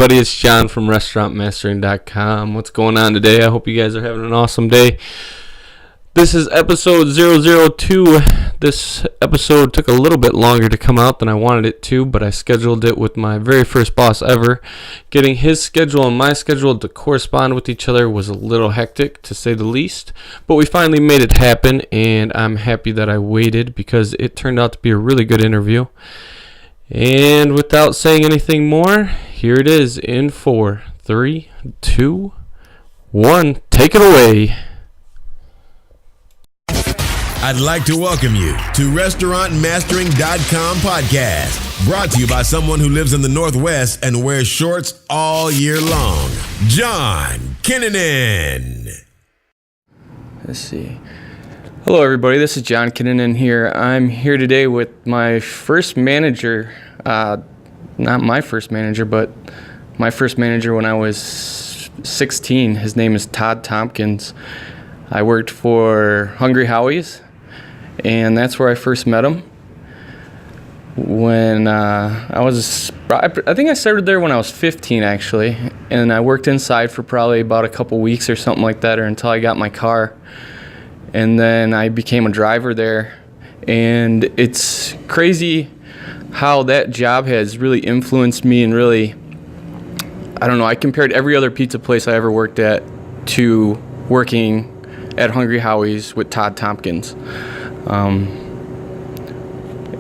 everybody? It's John from restaurantmastering.com. What's going on today? I hope you guys are having an awesome day. This is episode 002. This episode took a little bit longer to come out than I wanted it to, but I scheduled it with my very first boss ever. Getting his schedule and my schedule to correspond with each other was a little hectic, to say the least, but we finally made it happen, and I'm happy that I waited because it turned out to be a really good interview. And without saying anything more, here it is in 4, 3, 2, 1. Take it away. I'd like to welcome you to RestaurantMastering.com podcast, brought to you by someone who lives in the Northwest and wears shorts all year long, John Kinnunen. Let's see. Hello, everybody. This is John Kinnunen here. I'm here today with my first manager. Not my first manager, but my first manager when I was 16. His name is Todd Tompkins. I worked for Hungry Howies, and that's where I first met him. When I think I started there when I was 15, actually, and I worked inside for probably about a couple weeks or something like that, or until I got my car. And then I became a driver there, and it's crazy how that job has really influenced me and really, I don't know, I compared every other pizza place I ever worked at to working at Hungry Howies with Todd Tompkins.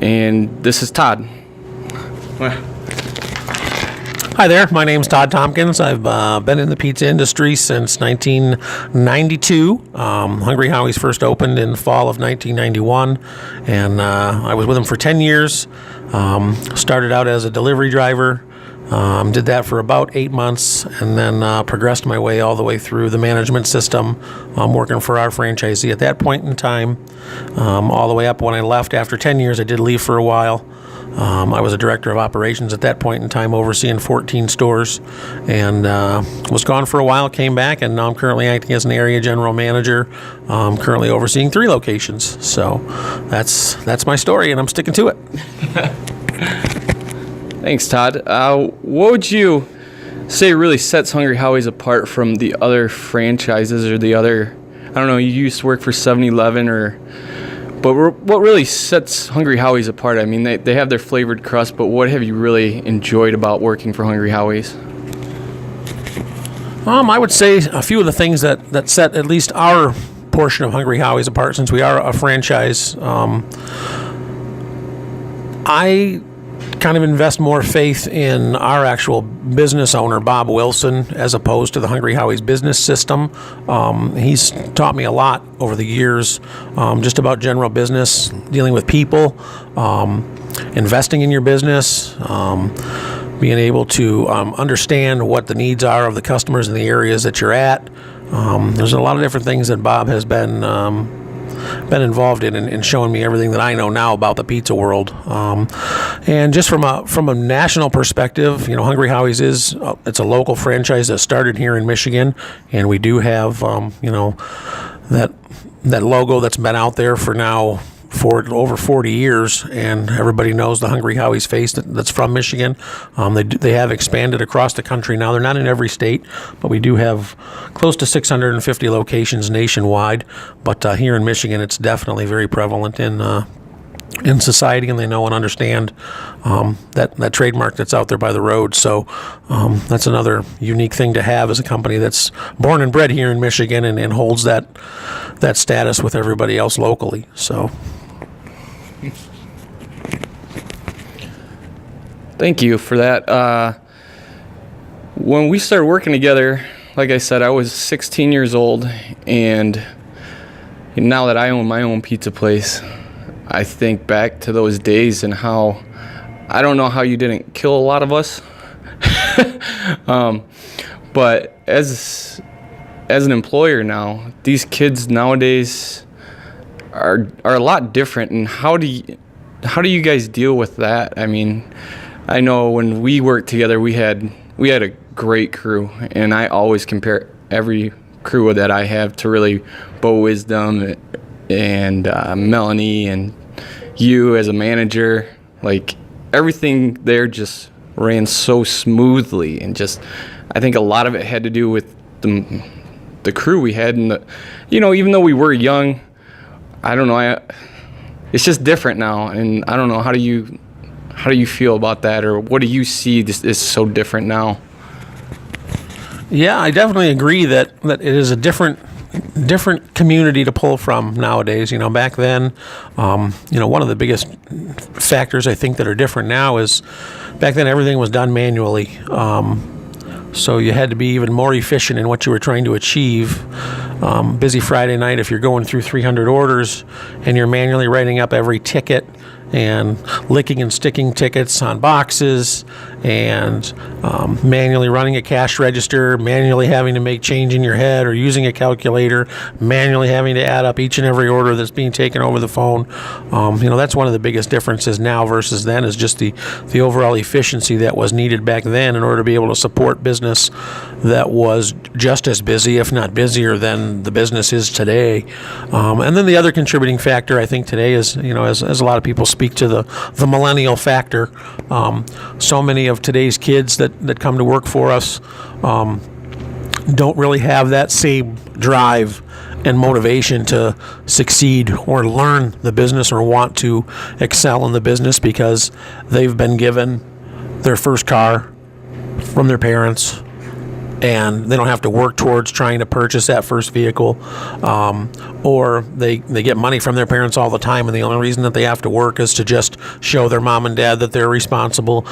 And this is Todd. Hi there, my name's Todd Tompkins. I've been in the pizza industry since 1992. Hungry Howies first opened in the fall of 1991, and I was with them for 10 years. Started out as a delivery driver, did that for about 8 months, and then progressed my way all the way through the management system, working for our franchisee at that point in time, all the way up when I left after 10 years. I did leave for a while. I was a director of operations at that point in time, overseeing 14 stores, and was gone for a while, came back, and now I'm currently acting as an area general manager, currently overseeing 3 locations. So that's my story, and I'm sticking to it. Thanks, Todd. What would you say really sets Hungry Howies apart from the other franchises or the other, I don't know, you used to work for 7-Eleven but what really sets Hungry Howies apart? I mean, they have their flavored crust, but what have you really enjoyed about working for Hungry Howies? I would say a few of the things that set at least our portion of Hungry Howies apart, since we are a franchise. I kind of invest more faith in our actual business owner, Bob Wilson, as opposed to the Hungry Howies business system. He's taught me a lot over the years, just about general business, dealing with people, investing in your business, being able to understand what the needs are of the customers in the areas that you're at. There's a lot of different things that Bob has been involved in showing me everything that I know now about the pizza world. And just from a national perspective, Hungry Howies it's a local franchise that started here in Michigan, and we do have that logo that's been out there for now for over 40 years, and everybody knows the Hungry Howies face that's from Michigan. They have expanded across the country now. They're not in every state, but we do have close to 650 locations nationwide. But here in Michigan, it's definitely very prevalent in society, and they know and understand that trademark that's out there by the road. So that's another unique thing to have as a company that's born and bred here in Michigan and holds that status with everybody else locally. So. Thank you for that. When we started working together, like I said, I was 16 years old, and now that I own my own pizza place, I think back to those days and how, I don't know how you didn't kill a lot of us, but as an employer now, these kids nowadays are a lot different. And how do you guys deal with that? I mean, I know when we worked together, we had a great crew, and I always compare every crew that I have to really Bo Wisdom and Melanie and you as a manager. Like, everything there just ran so smoothly, and just I think a lot of it had to do with the crew we had, and even though we were young, I don't know, it's just different now, and I don't know, how do you feel about that, or what do you see this is so different now? Yeah, I definitely agree that it is a different community to pull from nowadays. Back then, one of the biggest factors I think that are different now is back then everything was done manually. So you had to be even more efficient in what you were trying to achieve. Busy Friday night, if you're going through 300 orders and you're manually writing up every ticket and licking and sticking tickets on boxes, and manually running a cash register, manually having to make change in your head, or using a calculator, manually having to add up each and every order that's being taken over the phone. That's one of the biggest differences now versus then, is just the overall efficiency that was needed back then in order to be able to support business that was just as busy, if not busier, than the business is today. And then the other contributing factor, I think, today is, as a lot of people speak to the millennial factor. So many of today's kids that come to work for us don't really have that same drive and motivation to succeed or learn the business or want to excel in the business, because they've been given their first car from their parents, and they don't have to work towards trying to purchase that first vehicle, or they get money from their parents all the time, and the only reason that they have to work is to just show their mom and dad that they're responsible.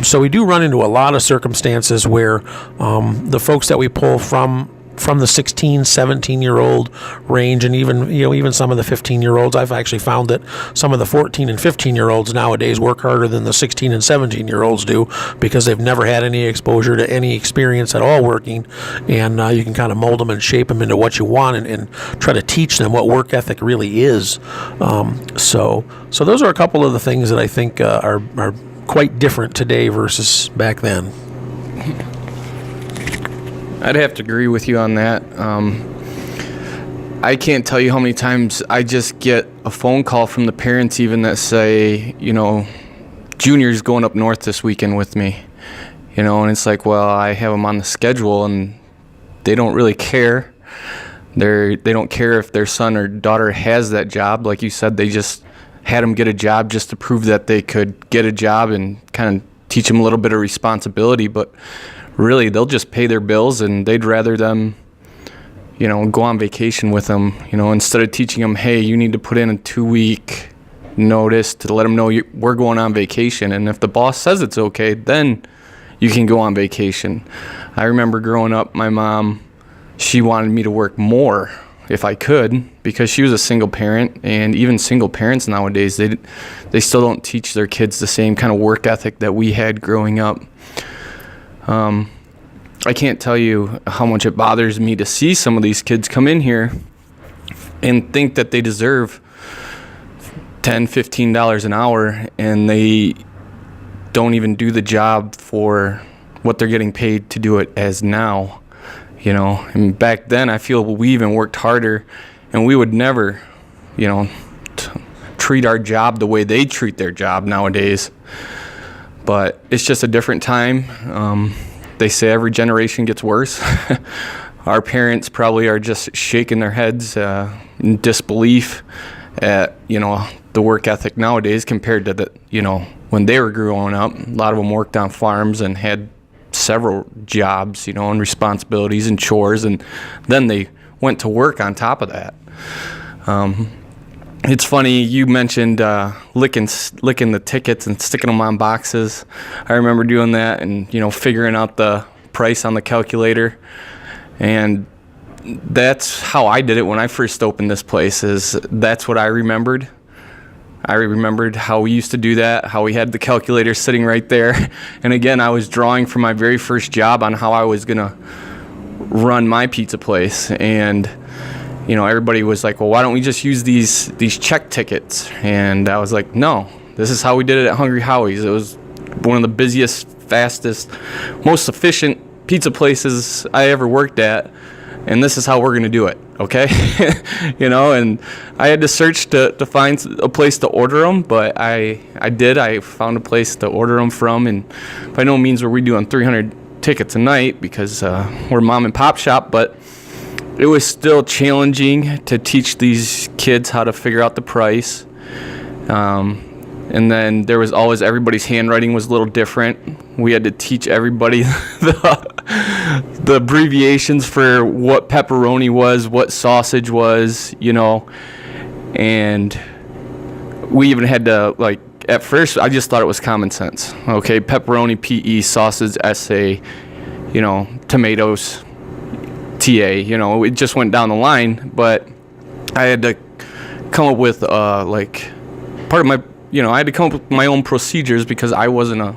So we do run into a lot of circumstances where the folks that we pull from the 16, 17-year-old range, and even some of the 15-year-olds, I've actually found that some of the 14 and 15-year-olds nowadays work harder than the 16 and 17-year-olds do, because they've never had any exposure to any experience at all working, and you can kind of mold them and shape them into what you want, and try to teach them what work ethic really is. So those are a couple of the things that I think are quite different today versus back then. I'd have to agree with you on that. I can't tell you how many times I just get a phone call from the parents even that say, Junior's going up north this weekend with me. And it's like, well, I have them on the schedule, and they don't really care. They don't care if their son or daughter has that job. Like you said, they just had them get a job just to prove that they could get a job and kind of teach them a little bit of responsibility. But really, they'll just pay their bills, and they'd rather them, go on vacation with them, instead of teaching them, hey, you need to put in a 2-week notice to let them know we're going on vacation. And if the boss says it's okay, then you can go on vacation. I remember growing up, my mom, she wanted me to work more if I could, because she was a single parent, and even single parents nowadays, they still don't teach their kids the same kind of work ethic that we had growing up. I can't tell you how much it bothers me to see some of these kids come in here and think that they deserve $10, $15 an hour, and they don't even do the job for what they're getting paid to do it as now. And back then I feel we even worked harder, and we would never, treat our job the way they treat their job nowadays. But it's just a different time. They say every generation gets worse. Our parents probably are just shaking their heads in disbelief at, the work ethic nowadays compared to when they were growing up. A lot of them worked on farms and had several jobs, and responsibilities and chores, and then they went to work on top of that. It's funny, you mentioned licking the tickets and sticking them on boxes. I remember doing that and, figuring out the price on the calculator. And that's how I did it when I first opened this place. That's what I remembered. I remembered how we used to do that, how we had the calculator sitting right there. And again, I was drawing from my very first job on how I was going to run my pizza place. And everybody was like, well, why don't we just use these check tickets? And I was like, no, this is how we did it at Hungry Howies. It was one of the busiest, fastest, most efficient pizza places I ever worked at. and this is how we're going to do it, okay? And I had to search to find a place to order them, but I found a place to order them from, and by no means were we doing 300 tickets a night because we're a mom and pop shop, but it was still challenging to teach these kids how to figure out the price. And then there was always, everybody's handwriting was a little different. We had to teach everybody the abbreviations for what pepperoni was, what sausage was, and we even had to, at first I just thought it was common sense. Okay, pepperoni, PE, sausage, SA, tomatoes, TA, it just went down the line, but I had to come up with, part of my, I had to come up with my own procedures because I wasn't a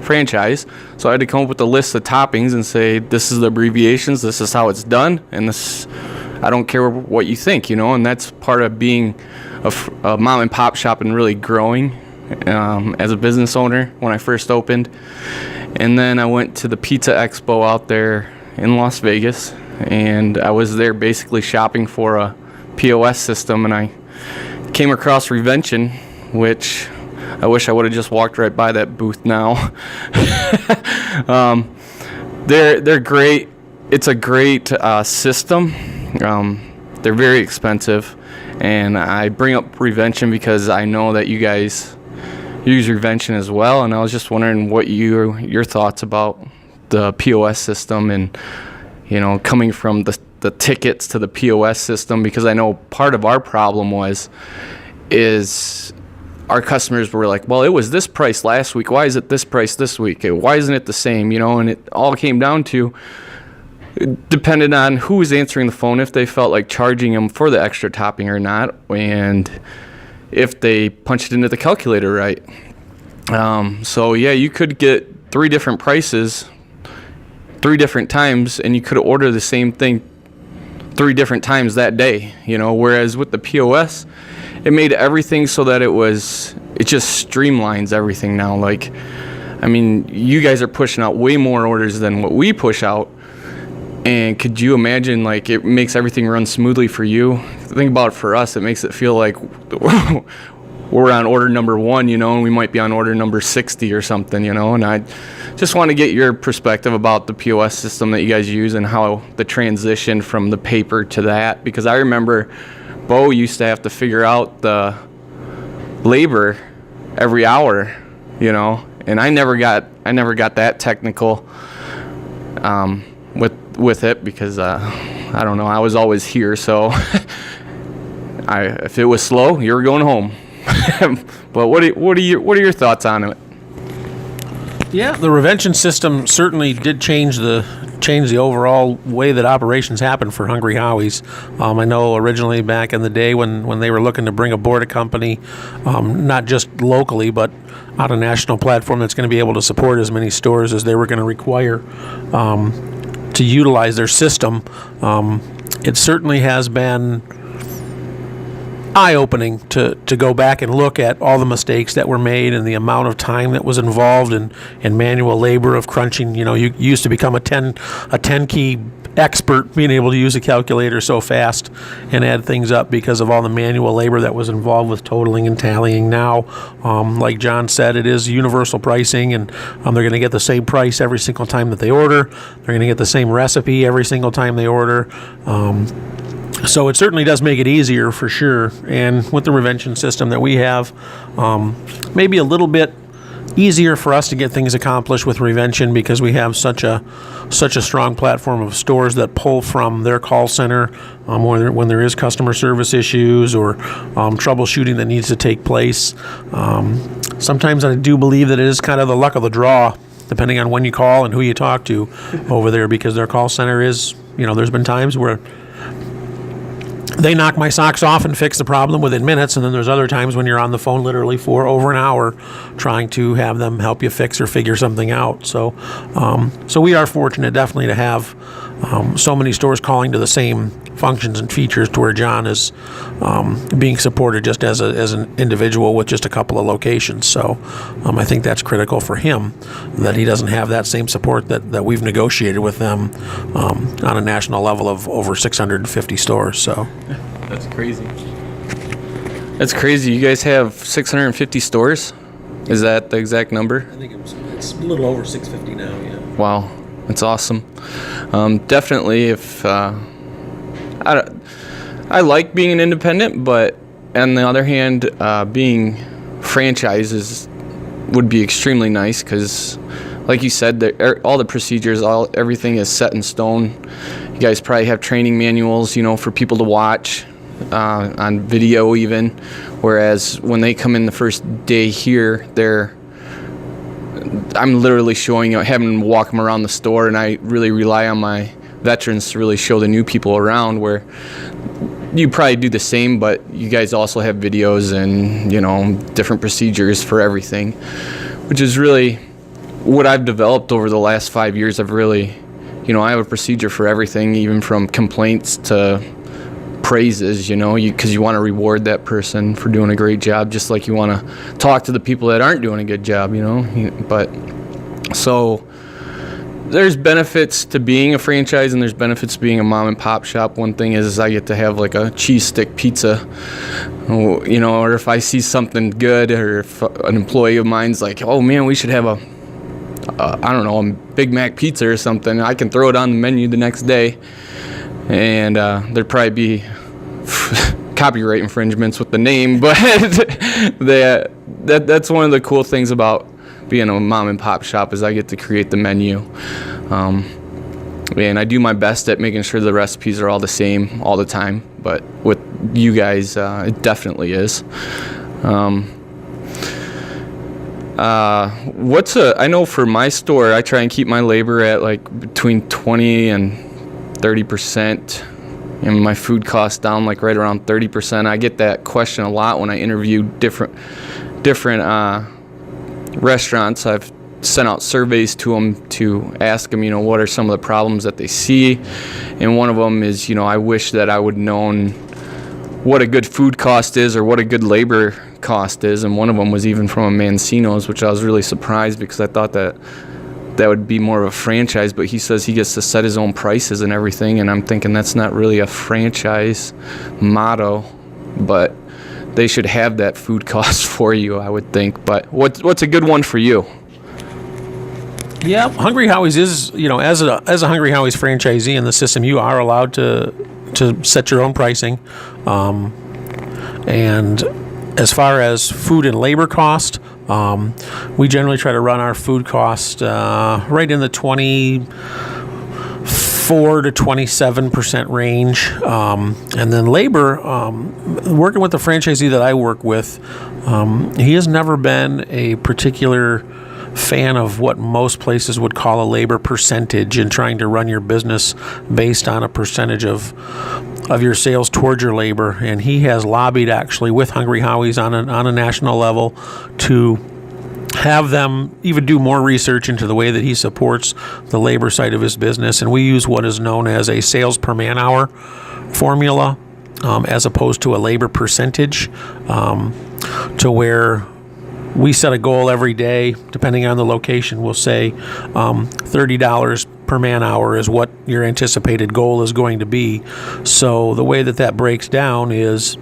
franchise, so I had to come up with a list of toppings and say, this is the abbreviations, this is how it's done, and this, I don't care what you think, and that's part of being a mom and pop shop and really growing as a business owner when I first opened. And then I went to the Pizza Expo out there in Las Vegas, and I was there basically shopping for a POS system, and I came across Revention, which I wish I would have just walked right by that booth now. They're great. It's a great system. They're very expensive, and I bring up Revention because I know that you guys use Revention as well, and I was just wondering what your thoughts about the POS system and coming from the tickets to the POS system, because I know part of our problem is our customers were like, well, it was this price last week, why is it this price this week? Why isn't it the same? And it all came down to, it depended on who was answering the phone, if they felt like charging them for the extra topping or not, and if they punched it into the calculator right. So yeah, you could get 3 different prices 3 different times, and you could order the same thing 3 different times that day, whereas with the POS, it made everything so that it just streamlines everything now. You guys are pushing out way more orders than what we push out, and could you imagine, it makes everything run smoothly for you? Think about it for us, it makes it feel like we're on order number 1, and we might be on order number 60 or something, and I just want to get your perspective about the POS system that you guys use and how the transition from the paper to that, because I remember Bo used to have to figure out the labor every hour, and I never got that technical with it because I don't know, I was always here, so if it was slow, you were going home. But what are your thoughts on it? Yeah, the Revention system certainly did change the overall way that operations happen for Hungry Howies. I know originally back in the day when they were looking to bring aboard a company, not just locally but on a national platform that's going to be able to support as many stores as they were going to require to utilize their system, it certainly has been eye-opening to go back and look at all the mistakes that were made and the amount of time that was involved in manual labor of crunching. You used to become a 10-key expert, being able to use a calculator so fast and add things up because of all the manual labor that was involved with totaling and tallying. Now, like John said, it is universal pricing, and they're going to get the same price every single time that they order. They're going to get the same recipe every single time they order. So it certainly does make it easier for sure. And with the Revention system that we have, maybe a little bit easier for us to get things accomplished with Revention because we have such a strong platform of stores that pull from their call center when there is customer service issues or troubleshooting that needs to take place. Sometimes I do believe that it is kind of the luck of the draw, depending on when you call and who you talk to over there, because their call center is, there's been times where they knock my socks off and fix the problem within minutes, and then there's other times when you're on the phone literally for over an hour trying to have them help you fix or figure something out. So we are fortunate definitely to have so many stores calling to the same functions and features to where John is being supported just as an individual with just a couple of locations. So I think that's critical for him, that he doesn't have that same support that we've negotiated with them on a national level of over 650 stores. So that's crazy. That's crazy. You guys have 650 stores? Is that the exact number? I think it's a little over 650 now, yeah. Wow, that's awesome. Definitely, if I like being an independent, but on the other hand, being franchises would be extremely nice because, like you said, all the procedures, everything is set in stone. You guys probably have training manuals, for people to watch on video even. Whereas when they come in the first day here, I'm literally having them walk them around the store, and I really rely on my veterans to really show the new people around, where you probably do the same, but you guys also have videos and, different procedures for everything, which is really what I've developed over the last 5 years. I've really, I have a procedure for everything, even from complaints to praises, because you want to reward that person for doing a great job, just like you want to talk to the people that aren't doing a good job, But so there's benefits to being a franchise, and there's benefits to being a mom and pop shop. One thing is I get to have like a cheese stick pizza, or if I see something good, or if an employee of mine's like, oh man, we should have a Big Mac pizza or something, I can throw it on the menu the next day. And there'd probably be copyright infringements with the name, but that's one of the cool things about being a mom and pop shop is I get to create the menu. And I do my best at making sure the recipes are all the same all the time, but with you guys, it definitely is. I know for my store, I try and keep my labor at like between 20 and 30%, and my food costs down like right around 30%. I get that question a lot when I interview different restaurants. I've sent out surveys to them to ask them, what are some of the problems that they see, and one of them is, I wish that I would known what a good food cost is or what a good labor cost is, and one of them was even from a Mancino's, which I was really surprised because I thought that would be more of a franchise, but he says he gets to set his own prices and everything, and I'm thinking that's not really a franchise motto, but they should have that food cost for you, I would think. But what's a good one for you? Yeah, Hungry Howies is, as a Hungry Howies franchisee in the system, you are allowed to set your own pricing, and as far as food and labor cost, we generally try to run our food cost right in the 24 to 27% range. And then labor, working with the franchisee that I work with, he has never been a particular fan of what most places would call a labor percentage and trying to run your business based on a percentage of your sales towards your labor. And he has lobbied actually with Hungry Howies on a national level to have them even do more research into the way that he supports the labor side of his business. And we use what is known as a sales per man hour formula as opposed to a labor percentage, to where we set a goal every day, depending on the location. We'll say $30 per man hour is what your anticipated goal is going to be. So the way that breaks down is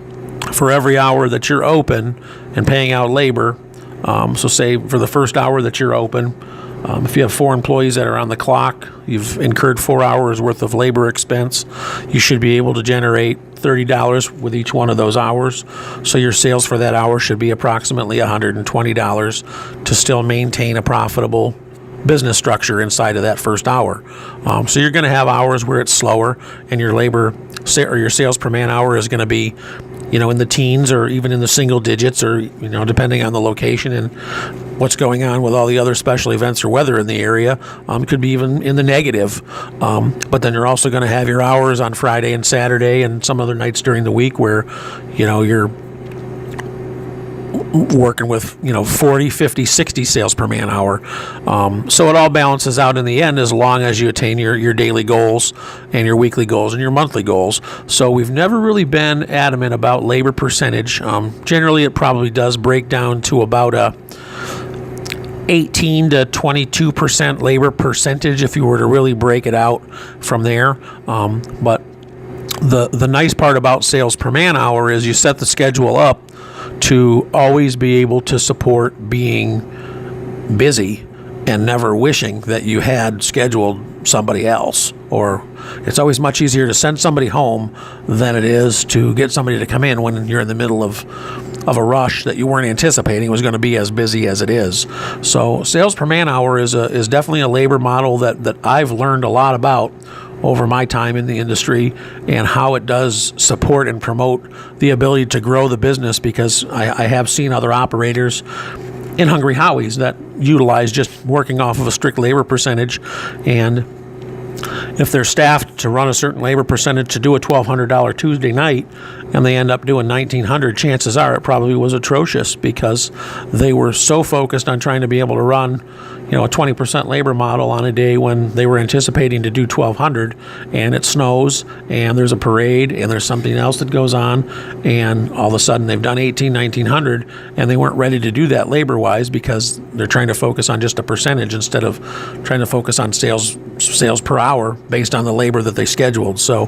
for every hour that you're open and paying out labor, so say for the first hour that you're open, if you have 4 employees that are on the clock, you've incurred 4 hours worth of labor expense. You should be able to generate $30 with each one of those hours. So your sales for that hour should be approximately $120 to still maintain a profitable business structure inside of that first hour. So you're going to have hours where it's slower, and your labor or your sales per man hour is going to be, in the teens or even in the single digits, or, depending on the location and what's going on with all the other special events or weather in the area, could be even in the negative. But then you're also going to have your hours on Friday and Saturday and some other nights during the week where, you're working with 40, 50, 60 sales per man hour. So it all balances out in the end as long as you attain your daily goals and your weekly goals and your monthly goals. So we've never really been adamant about labor percentage. Generally, it probably does break down to about a 18 to 22% labor percentage if you were to really break it out from there. But the nice part about sales per man hour is you set the schedule up to always be able to support being busy and never wishing that you had scheduled somebody else. Or it's always much easier to send somebody home than it is to get somebody to come in when you're in the middle of a rush that you weren't anticipating was going to be as busy as it is. So sales per man hour is definitely a labor model that I've learned a lot about over my time in the industry, and how it does support and promote the ability to grow the business, because I have seen other operators in Hungry Howies that utilize just working off of a strict labor percentage, and if they're staffed to run a certain labor percentage to do a $1,200 Tuesday night and they end up doing $1,900, chances are it probably was atrocious because they were so focused on trying to be able to run a 20% labor model on a day when they were anticipating to do $1,200, and it snows and there's a parade and there's something else that goes on, and all of a sudden they've done $1,900 and they weren't ready to do that labor wise because they're trying to focus on just a percentage instead of trying to focus on sales per hour based on the labor that they scheduled. So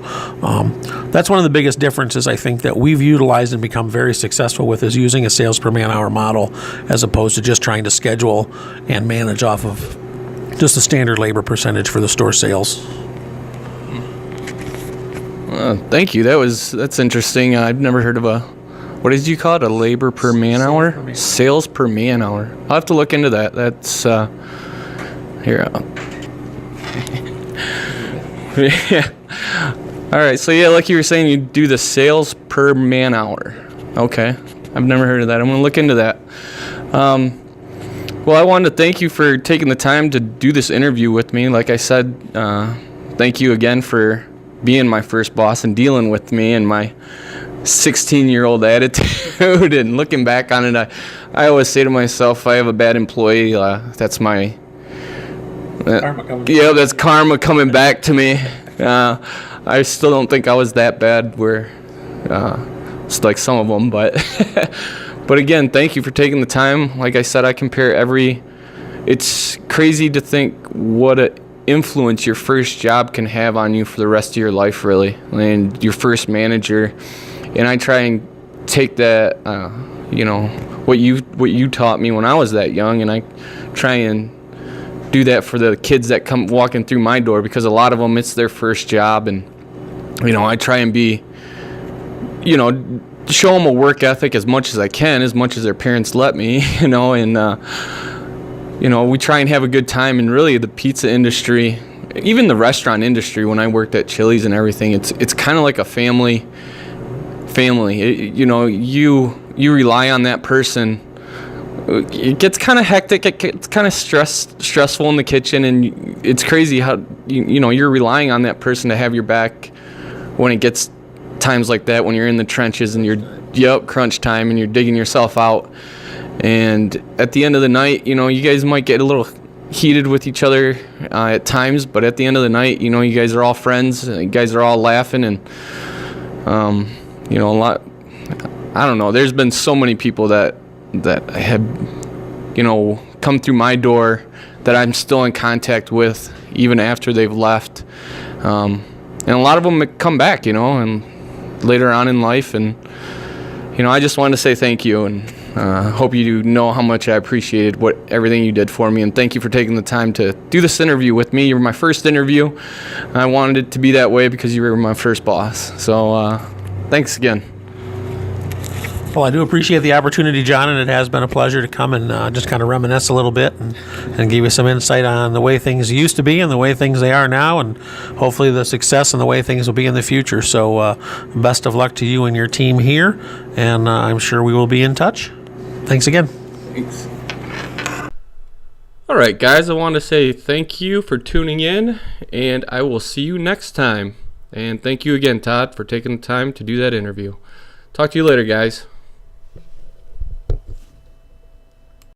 that's one of the biggest differences I think that we've utilized and become very successful with, is using a sales per man hour model as opposed to just trying to schedule and manage off of just a standard labor percentage for the store sales. Thank you. That's interesting. I've never heard of what did you call it? A labor per man hour? Sales per man hour. I'll have to look into that. That's here. Yeah. All right. So yeah, like you were saying, you do the sales per man hour. Okay. I've never heard of that. I'm going to look into that. Well, I wanted to thank you for taking the time to do this interview with me. Like I said, thank you again for being my first boss and dealing with me and my 16-year-old attitude. And looking back on it, I always say to myself, if I have a bad employee, that's my... that's karma coming back to me. I still don't think I was that bad where it's like some of them, but but again, thank you for taking the time. Like I said, I compare it's crazy to think what an influence your first job can have on you for the rest of your life, really, and your first manager. And I try and take that, what you taught me when I was that young, and I try and do that for the kids that come walking through my door, because a lot of them, it's their first job. And I try and be, show them a work ethic as much as I can, as much as their parents let me, and we try and have a good time. And really the pizza industry, even the restaurant industry, when I worked at Chili's and everything, it's kind of like a family. You rely on that person. It gets kind of hectic. It gets kind of stressful in the kitchen, and it's crazy how you're relying on that person to have your back when it gets times like that, when you're in the trenches and you're crunch time and you're digging yourself out. And at the end of the night, you guys might get a little heated with each other at times, but at the end of the night, you guys are all friends. You guys are all laughing, and a lot. I don't know. There's been so many people that have, come through my door that I'm still in contact with even after they've left. And a lot of them come back, and later on in life. And, I just wanted to say thank you, and hope you know how much I appreciated everything you did for me. And thank you for taking the time to do this interview with me. You were my first interview. I wanted it to be that way because you were my first boss. So thanks again. Well, I do appreciate the opportunity, John, and it has been a pleasure to come and just kind of reminisce a little bit and give you some insight on the way things used to be and the way things they are now, and hopefully the success and the way things will be in the future. So best of luck to you and your team here, and I'm sure we will be in touch. Thanks again. Thanks. All right, guys, I want to say thank you for tuning in, and I will see you next time. And thank you again, Todd, for taking the time to do that interview. Talk to you later, guys.